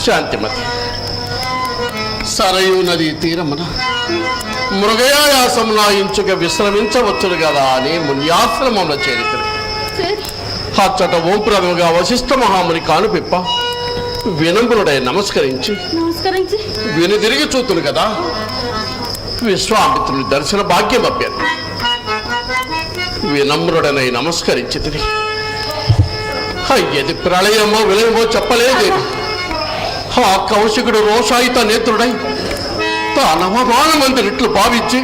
శాంతిమతి సరయూ నది తీరమున మృగయాయాసమున ఇంచుక విశ్రమించవచ్చును కదా అని మున్యాశ్రమంలో చేరికరు. అచ్చట ఓంప్రదముగా వశిష్ఠ మహాముని కానుపిప్ప వినంబునుడై నమస్కరించి వినుదిరిగి చూతును కదా విశ్వామిత్రుని దర్శన భాగ్యం అభ్యర్థి వినమ్రుడనై నమస్కరించి తిరిగి అయ్యది ప్రళయమో విలయమో చెప్పలేదు. ఆ కౌశికుడు రోషాయిత నేత్రుడై తానవమానమంది రెట్లు భావించి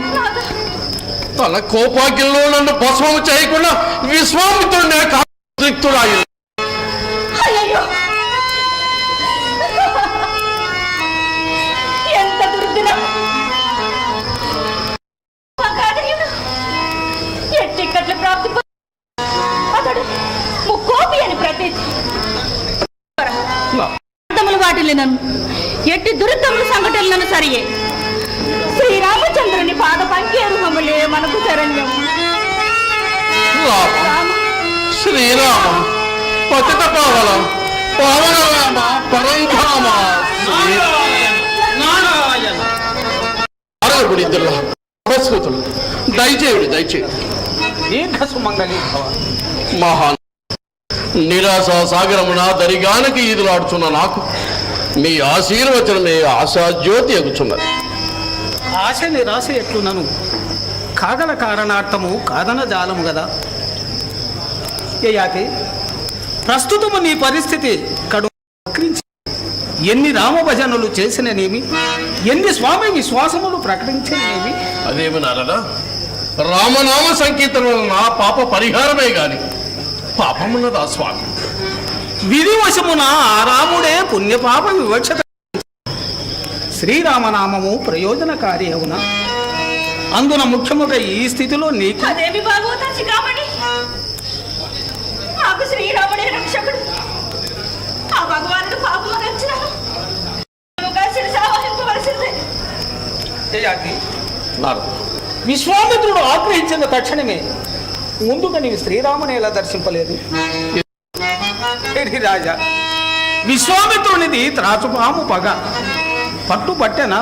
తన కోపాగ్యంలో నన్ను భస్మము చేయకుండా విశ్వామిత్రుడినే కాక్తుడాయి. ఎట్టి దురితముల సంఘటనలను సరియే శ్రీరామచంద్రుని పాద పంకేరుహములే మనకు శరణ్యం. శ్రీరామ పతిత పావన పవనరామ పరంధామ దయచేయుడు దయచేయుడు. మహాన్ నిరాశ సాగరమున దరిగానికి ఈదులాడుచున్న నాకు మీ ఆశీర్వచనమే ఆశాజ్యోతి ఎగుచున్నది. ఆశ నిరాశ ఎట్లునను కాగల కారణార్థము కాదన జాలము కదా. ఏయాతి ప్రస్తుతము నీ పరిస్థితి కడు ఎన్ని రామభజనులు చేసిననేమి, ఎన్ని స్వామి విశ్వాసములు ప్రకటించిననేమి. అదేమి నారదా, రామనామ సంకీర్తన నా పాప పరిహారమే గాని పాపమున్నదా స్వామి? విధివశమున ఆ రాముడే పుణ్యపాప వివక్షత. శ్రీరామనామము ప్రయోజనకారి అవునా? అందున ముఖ్యముగా ఈ స్థితిలో నీకు అదేమి బాగోతాచి కామని నాకు శ్రీరాముడే రక్షకుడు. ఆ భగవానుడు పాపము రక్షించాడు. విశ్వామిత్రుడు ఆగ్రహించిన తక్షణమే ముందుగా నీవు శ్రీరాముని ఎలా దర్శింపలేదు? రాజా, విశ్వామిత్రునిది త్రాచుపాము పగ. పట్టుబట్టెన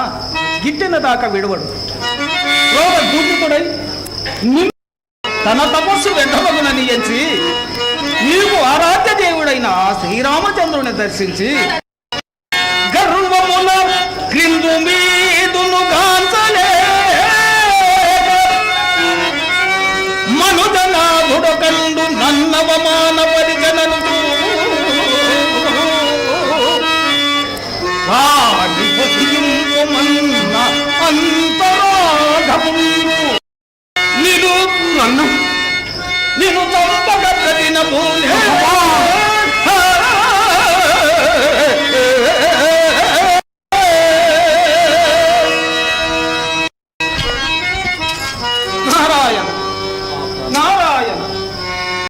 గిట్టెన దాకా విడవడు. దూతుడై తన తపస్సు వెంటబగునని ఎంచి నీవు ఆరాధ్య దేవుడైన శ్రీరామచంద్రుని దర్శించి గర్వమున క్రిందు మీదును కాంచలే మనుజనాథుడకండు నన్నవమాన పరిజనను నిన్ను చంపగ ప్రతిన భూమి